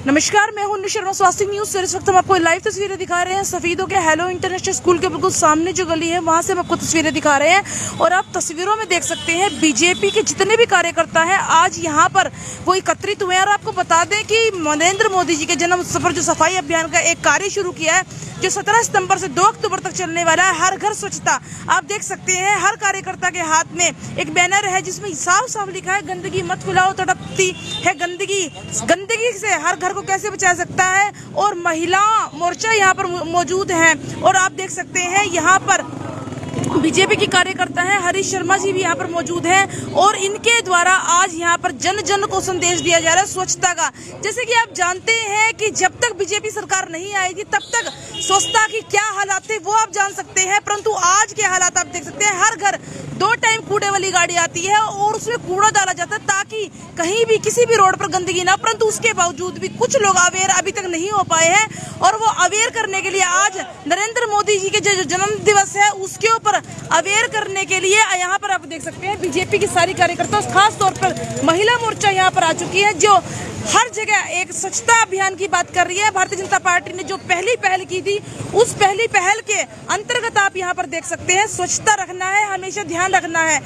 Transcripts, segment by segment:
नमस्कार, मैं हूं शर्मा, स्वास्थ्य न्यूज से। इस वक्त हम आपको लाइव तस्वीरें दिखा रहे हैं सफीदों के हेलो इंटरनेशनल स्कूल के बिल्कुल सामने जो गली है वहां से हम आपको तस्वीरें दिखा रहे हैं। और आप तस्वीरों में देख सकते हैं बीजेपी के जितने भी कार्यकर्ता हैं आज यहां पर वो एकत्रित हुए हैं। और आपको बता दें कि नरेंद्र मोदी जी के जन्म उत्सव पर जो सफाई अभियान का एक कार्य शुरू किया है जो 17 सितंबर से 2 अक्टूबर तक चलने वाला है, हर घर स्वच्छता। आप देख सकते हैं हर कार्यकर्ता के हाथ में एक बैनर है जिसमें साफ साफ लिखा है गंदगी मत फैलाओ, तड़पती है गंदगी से हर घर को कैसे बचा सकता है। और महिला मोर्चा यहाँ पर मौजूद है। और आप देख सकते हैं यहाँ पर बीजेपी की कार्यकर्ता हैं हरीश शर्मा जी भी यहाँ पर मौजूद हैं। और इनके द्वारा आज यहाँ पर जन जन को संदेश दिया जा रहा है स्वच्छता का। जैसे कि आप जानते हैं कि जब तक बीजेपी सरकार नहीं आएगी तब तक स्वच्छता की क्या हालात थे वो आप जान सकते हैं, परंतु आज के हालात आप देख सकते हैं। हर घर 2 टाइम कूड़े वाली गाड़ी आती है और उसमें कूड़ा डाला जाता है ताकि कहीं भी किसी भी रोड पर गंदगी ना, परंतु उसके बावजूद भी कुछ लोग अवेयर अभी तक नहीं हो पाए हैं। और वो अवेयर करने के लिए आज नरेंद्र मोदी जी के जो जन्म दिवस है उसके ऊपर अवेयर करने के लिए यहाँ पर आप देख सकते हैं बीजेपी की सारी कार्यकर्ता, खास तौर पर महिला मोर्चा यहाँ पर आ चुकी है जो हर जगह एक स्वच्छता अभियान की बात कर रही है। भारतीय जनता पार्टी ने जो पहली पहल की थी उस पहली पहल के अंतर्गत आप यहाँ पर देख सकते हैं स्वच्छता रखना है, हमेशा ध्यान रखना है।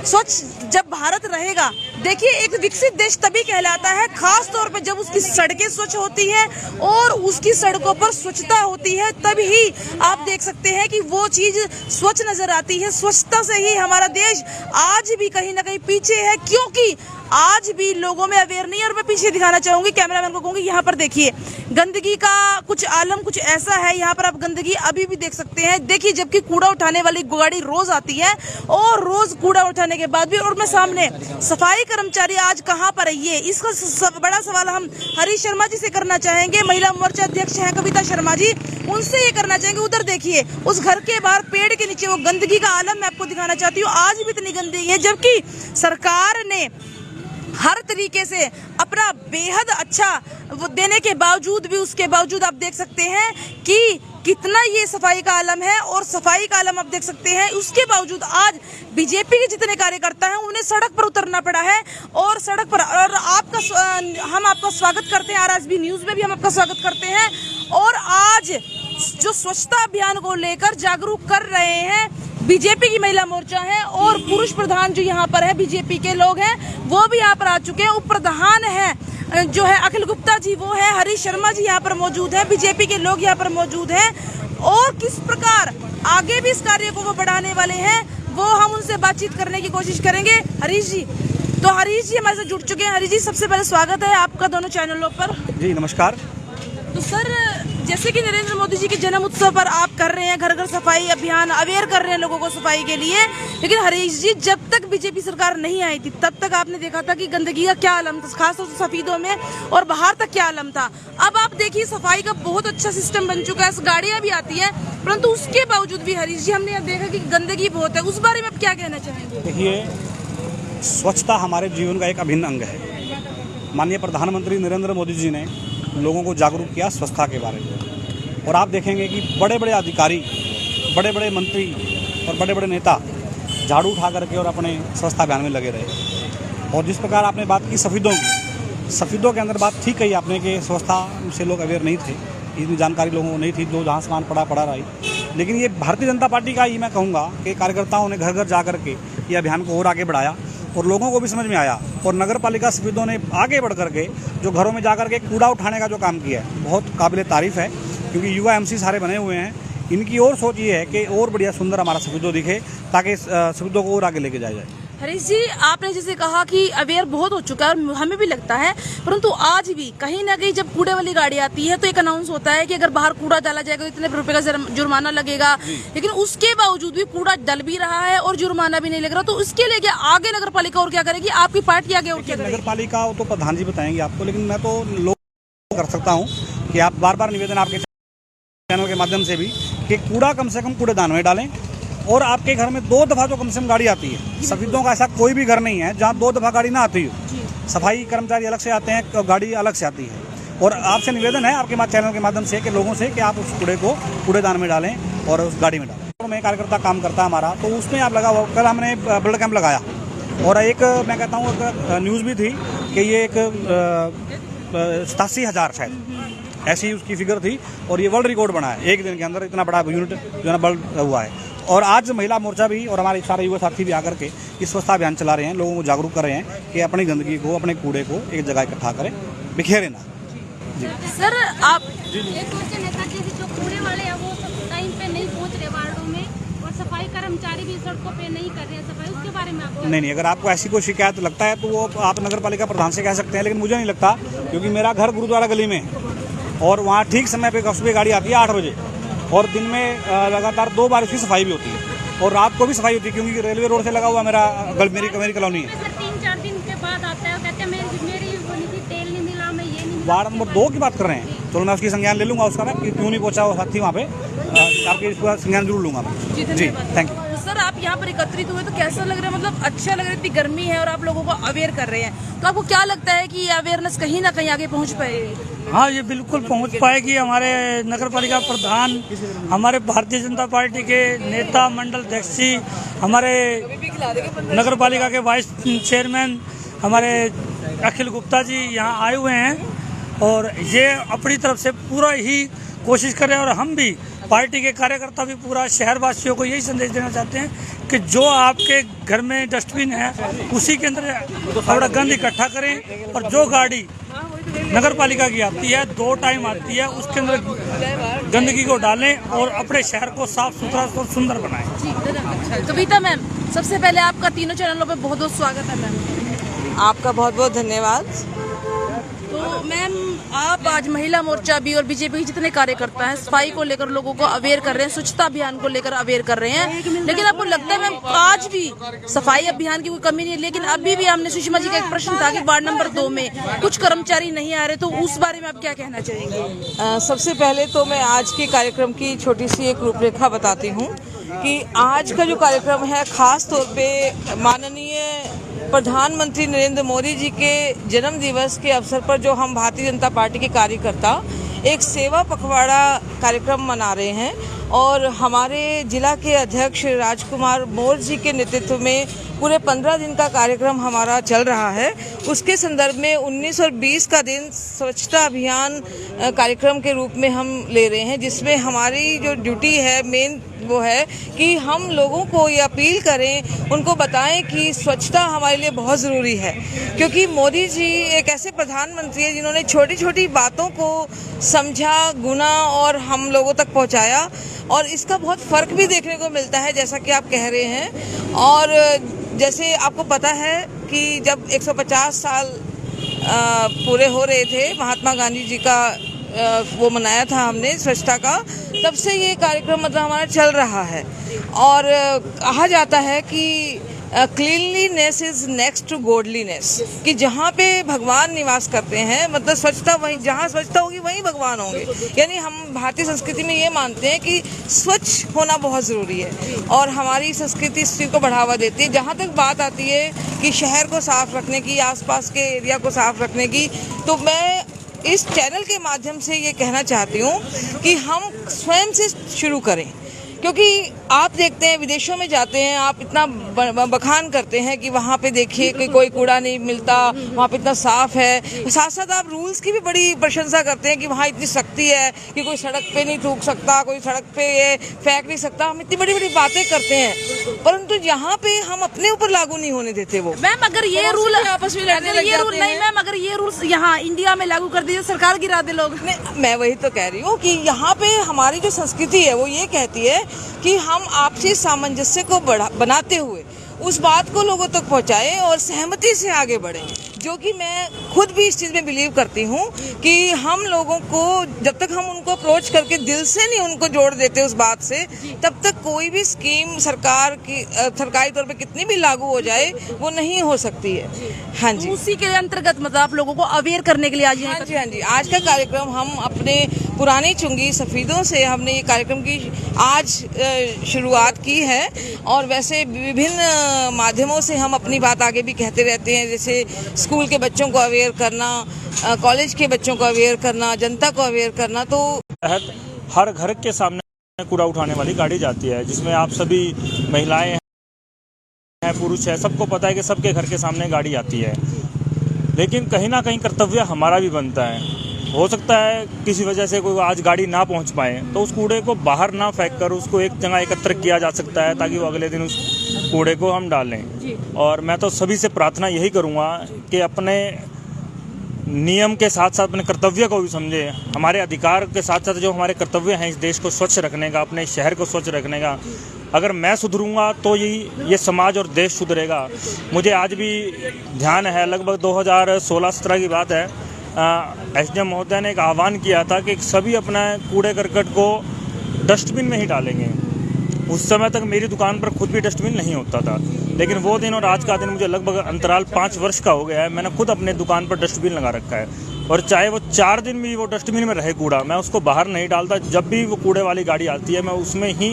स्वच्छ जब भारत रहेगा, देखिए एक विकसित देश तभी कहलाता है खास तौर पे जब उसकी सड़कें स्वच्छ होती हैं और उसकी सड़कों पर स्वच्छता होती है, तभी आप देख सकते हैं कि वो चीज स्वच्छ नजर आती है। स्वच्छता से ही हमारा देश आज भी कहीं ना कहीं पीछे है, क्योंकि आज भी लोगों में अवेयर नहीं है। और मैं पीछे दिखाना चाहूंगी, कैमरामैन को कहूंगी यहाँ पर देखिए गंदगी का कुछ आलम कुछ ऐसा है। यहाँ पर आप गंदगी अभी भी देख सकते हैं। देखिए जबकि कूड़ा उठाने वाली गाड़ी रोज आती है और रोज कूड़ा उठाने के बाद भी, और मैं सामने सफाई कर्मचारी आज कहाँ पर है ये इसका बड़ा सवाल हम हरीश शर्मा जी से करना चाहेंगे। महिला मोर्चा अध्यक्ष हैं कविता शर्मा जी, उनसे ये करना चाहेंगे। उधर देखिए उस घर के बाहर पेड़ के नीचे वो गंदगी का आलम मैं आपको दिखाना चाहती हूँ। आज भी इतनी गंदगी है जबकि सरकार ने हर तरीके से अपना बेहद अच्छा वो देने के बावजूद भी, उसके बावजूद आप देख सकते हैं कि कितना ये सफाई का आलम है। और सफाई का आलम आप देख सकते हैं, उसके बावजूद आज बीजेपी के जितने कार्यकर्ता हैं उन्हें सड़क पर उतरना पड़ा है। और सड़क पर और हम आपका स्वागत करते हैं, आरएसबी न्यूज में भी हम आपका स्वागत करते हैं। और आज जो स्वच्छता अभियान को लेकर जागरूक कर रहे हैं बीजेपी की महिला मोर्चा है। और पुरुष प्रधान जो यहाँ पर है बीजेपी के लोग हैं वो भी यहाँ पर आ चुके हैं। उप प्रधान है जो है अखिल गुप्ता जी, वो है हरीश शर्मा जी यहाँ पर मौजूद है, बीजेपी के लोग यहाँ पर मौजूद हैं। और किस प्रकार आगे भी इस कार्य को वो बढ़ाने वाले हैं वो हम उनसे बातचीत करने की कोशिश करेंगे। हरीश जी, तो हरीश जी हमारे साथ जुड़ चुके हैं। हरीश जी, सबसे पहले स्वागत है आपका दोनों चैनलों पर। जी नमस्कार। तो सर, जैसे कि नरेंद्र मोदी जी के जन्म उत्सव पर आप कर रहे हैं घर घर सफाई अभियान, अवेयर कर रहे हैं लोगों को सफाई के लिए, लेकिन हरीश जी जब तक बीजेपी सरकार नहीं आई थी तब तक आपने देखा था कि गंदगी का क्या आलम था, खासतौर से सफीदों में और बाहर तक क्या आलम था। अब आप देखिए सफाई का बहुत अच्छा सिस्टम बन चुका है, गाड़ियां भी आती है, परंतु उसके बावजूद भी हरीश जी हमने देखा कि गंदगी बहुत है। उस बारे में आप क्या कहना चाहेंगे? देखिए, स्वच्छता हमारे जीवन का एक अभिन्न अंग है। माननीय प्रधानमंत्री नरेंद्र मोदी जी ने लोगों को जागरूक किया स्वच्छता के बारे में। और आप देखेंगे कि बड़े बड़े अधिकारी, बड़े बड़े मंत्री और बड़े बड़े नेता झाड़ू उठा करके और अपने स्वच्छता अभियान में लगे रहे। और जिस प्रकार आपने बात की सफीदों के अंदर बात ठीक कही आपने कि स्वच्छता से लोग अवेयर नहीं थे, इतनी जानकारी लोगों को नहीं थी, जो जहाँ सामान पड़ा रही। लेकिन ये भारतीय जनता पार्टी का ही मैं कहूँगा कि कार्यकर्ताओं ने घर घर जा कर के ये अभियान को और आगे बढ़ाया और लोगों को भी समझ में आया। और नगर पालिका सफीदों ने आगे बढ़ करके जो घरों में जाकर के कूड़ा उठाने का जो काम किया है बहुत काबिल तारीफ़ है, क्योंकि युवा एमसी सारे बने हुए हैं। इनकी और सोच ये है कि और बढ़िया सुंदर हमारा सफीदों दिखे ताकि सफीदों को और आगे लेके जाया जाए। हरीश जी, आपने जैसे कहा कि अवेयर बहुत हो चुका है और हमें भी लगता है, परंतु आज भी कहीं ना कहीं जब कूड़े वाली गाड़ी आती है तो एक अनाउंस होता है कि अगर बाहर कूड़ा डाला जाएगा तो इतने रुपए का जुर्माना लगेगा, लेकिन उसके बावजूद भी कूड़ा डल भी रहा है और जुर्माना भी नहीं लग रहा। तो इसके लिए आगे नगर पालिका और क्या करेगी, आपकी पार्टी आगे और क्या करेगी? नगर पालिका तो प्रधान जी बताएंगे आपको, लेकिन मैं तो लोग कर सकता हूँ कि आप बार निवेदन आपके चैनल के माध्यम से भी कि कूड़ा कम से कम कूड़ेदान में डालें। और आपके घर में 2 दफ़ा तो कम से कम गाड़ी आती है। सफीदों का ऐसा कोई भी घर नहीं है जहाँ 2 दफ़ा गाड़ी ना आती हो। सफाई कर्मचारी अलग से आते हैं, गाड़ी अलग से आती है। और आपसे निवेदन है आपके चैनल के माध्यम से कि लोगों से कि आप उस कूड़े को कूड़ेदान में डालें और उस गाड़ी में डालें। तो मैं कार्यकर्ता काम करता है हमारा, तो उसमें आप लगा हुआ, कल हमने ब्लड कैंप लगाया और एक मैं कहता हूँ एक न्यूज़ भी थी कि ये एक 87,000 शायद ऐसी उसकी फिगर थी। और ये वर्ल्ड रिकॉर्ड बना है, एक दिन के अंदर इतना बड़ा यूनिट जो है बल्क हुआ है। और आज महिला मोर्चा भी और हमारे सारे युवा साथी भी आकर के इस स्वच्छता अभियान चला रहे हैं, लोगों को जागरूक कर रहे हैं कि अपनी गंदगी को, अपने कूड़े को एक जगह इकट्ठा करें, बिखेरे ना। जी सर आप एक सोचे नेता जी जो कूड़े वाले हैं वो टाइम पे नहीं पहुंच रहे वार्डों में, और सफाई कर्मचारी भी सड़कों पे नहीं कर रहे हैं सफाई, उसके बारे में आप नहीं, अगर आपको ऐसी कोई शिकायत लगता है तो वो आप नगर पालिका प्रधान से कह सकते हैं, लेकिन मुझे नहीं लगता, क्योंकि मेरा घर गुरुद्वारा गली में है और वहाँ ठीक समय पे कस्बे गाड़ी आती है 8 बजे, और दिन में लगातार 2 बार उसकी सफाई भी होती है और रात को भी सफाई होती है, क्योंकि रेलवे रोड से लगा हुआ मेरी कॉलोनी है। सर 3-4 दिन के बाद आता है, कहते हैं मेरी तेल नहीं मिला, मैं ये नहीं मिला। वार्ड नंबर 2 की बात कर रहे हैं, चलो मैं उसकी संज्ञान ले लूँगा उसका, मैं क्यों नहीं पहुँचा वो साथी वहाँ पे, आपके इसका संज्ञान जरूर लूँगा मैं। जी थैंक यू। सर आप यहाँ पर एकत्रित हुए तो कैसा लग रहा है, मतलब अच्छा लग रहा है, इतनी गर्मी है और आप लोगों को अवेयर कर रहे हैं, तो आपको क्या लगता है कि ये अवेयरनेस कहीं ना कहीं आगे पहुँच पाएगी? हाँ, ये बिल्कुल पहुंच पाएगी। हमारे नगर पालिका प्रधान, हमारे भारतीय जनता पार्टी के नेता मंडल अध्यक्ष जी, हमारे नगर पालिका के वाइस चेयरमैन हमारे अखिल गुप्ता जी यहाँ आए हुए हैं और ये अपनी तरफ से पूरा ही कोशिश कर रहे हैं। और हम भी पार्टी के कार्यकर्ता भी पूरा शहरवासियों को यही संदेश देना चाहते हैं कि जो आपके घर में डस्टबिन है उसी के अंदर थोड़ा गंद इकट्ठा करें, और जो गाड़ी नगर पालिका की आती है 2 टाइम आती है उसके अंदर गंदगी को डालें और अपने शहर को साफ सुथरा और सुंदर बनाएं। कविता मैम, सबसे पहले आपका तीनों चैनलों पे बहुत बहुत स्वागत है मैम। आपका बहुत बहुत धन्यवाद। तो मैम आप आज महिला मोर्चा भी और बीजेपी के जितने कार्यकर्ता हैं सफाई को लेकर लोगों को अवेयर कर रहे हैं, स्वच्छता अभियान को लेकर अवेयर कर रहे हैं, लेकिन आपको लगता है मैम आज भी सफाई अभियान की कोई कमी नहीं है? लेकिन अभी भी हमने सुषमा जी का एक प्रश्न था कि वार्ड नंबर 2 में कुछ कर्मचारी नहीं आ रहे, तो उस बारे में आप क्या कहना चाहेंगे? सबसे पहले तो मैं आज के कार्यक्रम की छोटी सी एक रूपरेखा बताती हूँ कि आज का जो कार्यक्रम है खास तौर पे माननीय प्रधानमंत्री नरेंद्र मोदी जी के जन्म दिवस के अवसर पर जो हम भारतीय जनता पार्टी के कार्यकर्ता एक सेवा पखवाड़ा कार्यक्रम मना रहे हैं, और हमारे जिला के अध्यक्ष राजकुमार मौर्य जी के नेतृत्व में पूरे 15 दिन का कार्यक्रम हमारा चल रहा है। उसके संदर्भ में 19 और 20 का दिन स्वच्छता अभियान कार्यक्रम के रूप में हम ले रहे हैं, जिसमें हमारी जो ड्यूटी है मेन वो है कि हम लोगों को ये अपील करें, उनको बताएं कि स्वच्छता हमारे लिए बहुत ज़रूरी है, क्योंकि मोदी जी एक ऐसे प्रधानमंत्री हैं जिन्होंने छोटी छोटी बातों को समझा, गुना और हम लोगों तक पहुंचाया, और इसका बहुत फ़र्क भी देखने को मिलता है जैसा कि आप कह रहे हैं। और जैसे आपको पता है कि जब 150 साल पूरे हो रहे थे महात्मा गांधी जी का वो मनाया था हमने स्वच्छता का, तब से ये कार्यक्रम मतलब हमारा चल रहा है। और कहा जाता है कि cleanliness is next to godliness, कि जहाँ पे भगवान निवास करते हैं मतलब स्वच्छता वहीं, जहाँ स्वच्छता होगी वहीं भगवान होंगे। यानी हम भारतीय संस्कृति में ये मानते हैं कि स्वच्छ होना बहुत ज़रूरी है, और हमारी संस्कृति इस चीज़ को बढ़ावा देती है। जहाँ तक बात आती है कि शहर को साफ रखने की, आसपास के एरिया को साफ रखने की, तो मैं इस चैनल के माध्यम से ये कहना चाहती हूँ कि हम स्वयं से शुरू करें, क्योंकि आप देखते हैं विदेशों में जाते हैं, आप इतना बखान करते हैं कि वहाँ पे देखिए कि कोई कूड़ा नहीं मिलता, वहाँ पे इतना साफ है। साथ साथ आप रूल्स की भी बड़ी प्रशंसा करते हैं कि वहाँ इतनी सख्ती है कि कोई सड़क पे नहीं थूक सकता, कोई सड़क पे ये फेंक नहीं सकता। हम इतनी बड़ी बड़ी बातें करते हैं, परंतु यहाँ पे हम अपने ऊपर लागू नहीं होने देते। वो मैम अगर ये रूल आपस में नहीं मैम, अगर ये रूल्स यहाँ इंडिया में लागू कर दीजिए, सरकार गिरा दे लोग। मैं वही तो कह रही हूँ कि यहाँ पे हमारी जो संस्कृति है वो ये कहती है कि हम आपसी सामंजस्य को बनाते हुए उस बात को लोगों तक पहुंचाएं और सहमति से आगे बढ़ें, जो कि मैं खुद भी इस चीज़ में बिलीव करती हूँ कि हम लोगों को जब तक हम उनको अप्रोच करके दिल से नहीं उनको जोड़ देते उस बात से, तब तक कोई भी स्कीम सरकारी तौर पे कितनी भी लागू हो जाए वो नहीं हो सकती है। हाँ जी, उसी के अंतर्गत मतलब आप लोगों को अवेयर करने के लिए आज हाँ जी, आज का कार्यक्रम हम अपने पुरानी चुंगी सफ़ीदों से हमने ये कार्यक्रम की आज शुरुआत की है, और वैसे विभिन्न माध्यमों से हम अपनी बात आगे भी कहते रहते हैं, जैसे स्कूल के बच्चों को अवेयर करना, कॉलेज के बच्चों को अवेयर करना, जनता को अवेयर करना। तो हर घर के सामने कूड़ा उठाने वाली गाड़ी जाती है, जिसमें आप सभी महिलाएं हैं, पुरुष है, सबको पता है कि सबके घर के सामने गाड़ी आती है। लेकिन कहीं ना कहीं कर्तव्य हमारा भी बनता है। हो सकता है किसी वजह से कोई आज गाड़ी ना पहुंच पाए तो उस कूड़े को बाहर ना फेंक कर उसको एक जगह एकत्र किया जा सकता है ताकि वो अगले दिन उस कूड़े को हम डालें। और मैं तो सभी से प्रार्थना यही करूंगा कि अपने नियम के साथ साथ अपने कर्तव्य को भी समझे। हमारे अधिकार के साथ साथ जो हमारे कर्तव्य हैं इस देश को स्वच्छ रखने का, अपने शहर को स्वच्छ रखने का, अगर मैं सुधरूंगा तो ये समाज और देश सुधरेगा। मुझे आज भी ध्यान है, लगभग 2016-17 की बात है, एसडीएम महोदय ने एक आह्वान किया था कि सभी अपना कूड़े करकट को डस्टबिन में ही डालेंगे। उस समय तक मेरी दुकान पर खुद भी डस्टबिन नहीं होता था, लेकिन वो दिन और आज का दिन मुझे लगभग अंतराल 5 वर्ष का हो गया है। मैंने खुद अपने दुकान पर डस्टबिन लगा रखा है और चाहे वो 4 दिन भी वो डस्टबिन में रहे कूड़ा, मैं उसको बाहर नहीं डालता। जब भी वो कूड़े वाली गाड़ी आती है मैं उसमें ही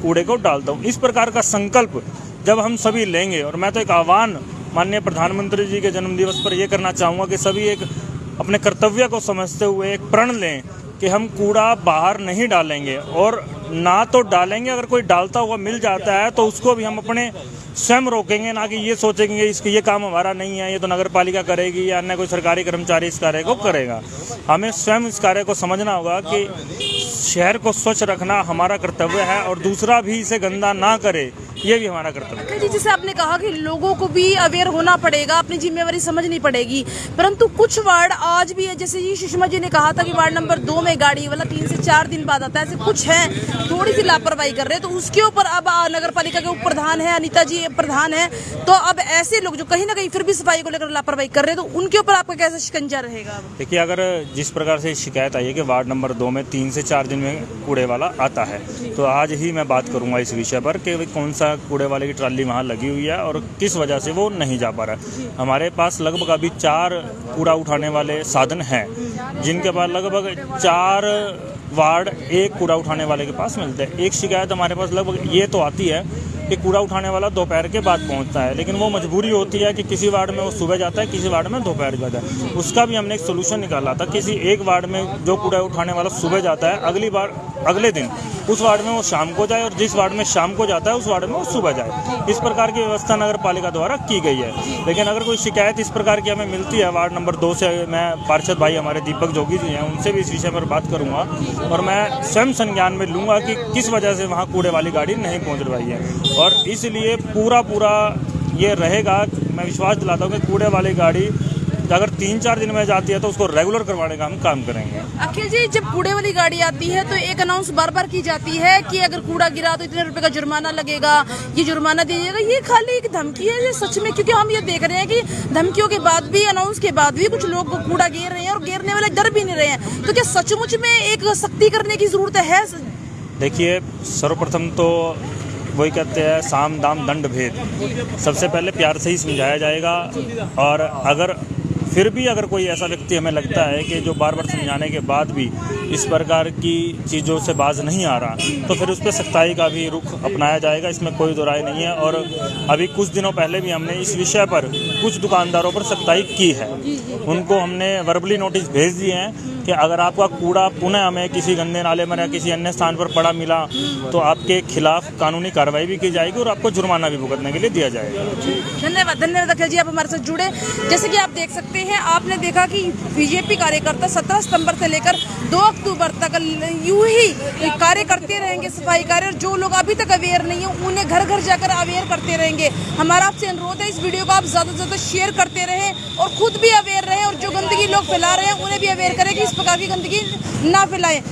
कूड़े को डालता हूँ। इस प्रकार का संकल्प जब हम सभी लेंगे, और मैं तो एक आह्वान माननीय प्रधानमंत्री जी के जन्मदिवस पर यह करना चाहूँगा कि सभी एक अपने कर्तव्य को समझते हुए एक प्रण लें कि हम कूड़ा बाहर नहीं डालेंगे, और ना तो डालेंगे, अगर कोई डालता हुआ मिल जाता है तो उसको भी हम अपने स्वयं रोकेंगे, ना कि ये सोचेंगे इसके ये काम हमारा नहीं है, ये तो नगर पालिका करेगी या अन्य कोई सरकारी कर्मचारी इस कार्य को करेगा। हमें स्वयं इस कार्य को समझना होगा कि शहर को स्वच्छ रखना हमारा कर्तव्य है और दूसरा भी इसे गंदा ना करे, ये भी हमारा कर्तव्य है। जैसे आपने कहा कि लोगों को भी अवेयर होना पड़ेगा, अपनी जिम्मेवारी समझनी पड़ेगी, परंतु कुछ वार्ड आज भी है, जैसे ये सुषमा जी ने कहा था कि वार्ड नंबर 2 में गाड़ी वाला 3 से 4 दिन बाद आता है, ऐसे कुछ है थोड़ी सी लापरवाही कर रहे हैं, तो उसके ऊपर अब नगर पालिका के उप प्रधान है, अनीता जी प्रधान है, तो अब ऐसे लोग जो कहीं ना कहीं फिर भी सफाई को लेकर लापरवाही कर रहे हैं, तो उनके ऊपर आपका कैसा शिकंजा रहेगा? देखिए, अगर जिस प्रकार से शिकायत आई है कि वार्ड नंबर 2 में 3 से 4 दिन में कूड़े वाला आता है, तो आज ही मैं बात करूंगा इस विषय पर कि कौन सा कूड़े वाले की ट्राली वहाँ लगी हुई है और किस वजह से वो नहीं जा पा रहा है। हमारे पास लगभग अभी 4 कूड़ा उठाने वाले साधन हैं, जिनके पास लगभग 4 वार्ड एक कूड़ा उठाने वाले के पास मिलते हैं। एक शिकायत हमारे पास लगभग ये तो आती है कि कूड़ा उठाने वाला दोपहर के बाद पहुंचता है, लेकिन वो मजबूरी होती है कि किसी वार्ड में वो सुबह जाता है, किसी वार्ड में दोपहर जाता है। उसका भी हमने एक सोल्यूशन निकाला था, किसी एक वार्ड में जो कूड़ा उठाने वाला सुबह जाता है, अगले दिन उस वार्ड में वो शाम को जाए, और जिस वार्ड में शाम को जाता है उस वार्ड में वो सुबह जाए। इस प्रकार की व्यवस्था नगर पालिका द्वारा की गई है। लेकिन अगर कोई शिकायत इस प्रकार की हमें मिलती है वार्ड नंबर 2 से, मैं पार्षद भाई हमारे दीपक जोगी जी हैं, उनसे भी इस विषय पर बात करूंगा और मैं स्वयं संज्ञान में लूँगा कि किस वजह से वहाँ कूड़े वाली गाड़ी नहीं पहुँच रही है। और इसलिए पूरा ये रहेगा, मैं विश्वास दिलाता हूँ कि कूड़े वाली गाड़ी अगर 3-4 दिन में जाती है तो उसको रेगुलर करवाने का हम काम करेंगे। अखिल जी, जब कूड़े वाली गाड़ी आती है तो एक अनाउंस बार की जाती है कि अगर कूड़ा गिरा तो इतने रुपए का जुर्माना लगेगा, ये जुर्माना दीजिएगा। ये खाली एक धमकी है ये सच में? क्योंकि हम ये देख रहे हैं कि धमकियों के बाद भी, अनाउंस के बाद भी कुछ लोग कूड़ा गिर रहे हैं और गिरने वाले डर भी नहीं रहे हैं, तो क्या सचमुच में एक सख्ती करने की जरूरत है? देखिए, सर्वप्रथम तो वही कहते हैं साम दाम दंड भेद, सबसे पहले प्यार से ही समझाया जाएगा। और अगर कोई ऐसा व्यक्ति हमें लगता है कि जो बार समझाने के बाद भी इस प्रकार की चीज़ों से बाज नहीं आ रहा, तो फिर उस पर सख्ताई का भी रुख अपनाया जाएगा, इसमें कोई दो राय नहीं है। और अभी कुछ दिनों पहले भी हमने इस विषय पर कुछ दुकानदारों पर सख्ताई की है, उनको हमने वर्बली नोटिस भेज दिए हैं कि अगर आपका कूड़ा पुनः हमें किसी गंदे नाले में या किसी अन्य स्थान पर पड़ा मिला तो आपके खिलाफ कानूनी कार्रवाई भी की जाएगी और आपको जुर्माना भी भुगतने के लिए दिया जाएगा। धन्यवाद अखिल जी, आप हमारे साथ जुड़े। जैसे कि आप देख सकते हैं, आपने देखा कि बीजेपी कार्यकर्ता 17 सितंबर से लेकर 2 अक्टूबर तक यूं ही कार्य करते रहेंगे, सफाई कार्य, और जो लोग अभी तक अवेयर नहीं है उन्हें घर घर जाकर अवेयर करते रहेंगे। हमारा आपसे अनुरोध है, इस वीडियो को आप ज़्यादा से ज़्यादा शेयर करते रहें और खुद भी अवेयर रहें, और जो गंदगी लोग फैला रहे हैं उन्हें भी अवेयर करें कि इस प्रकार की गंदगी ना फैलाएं।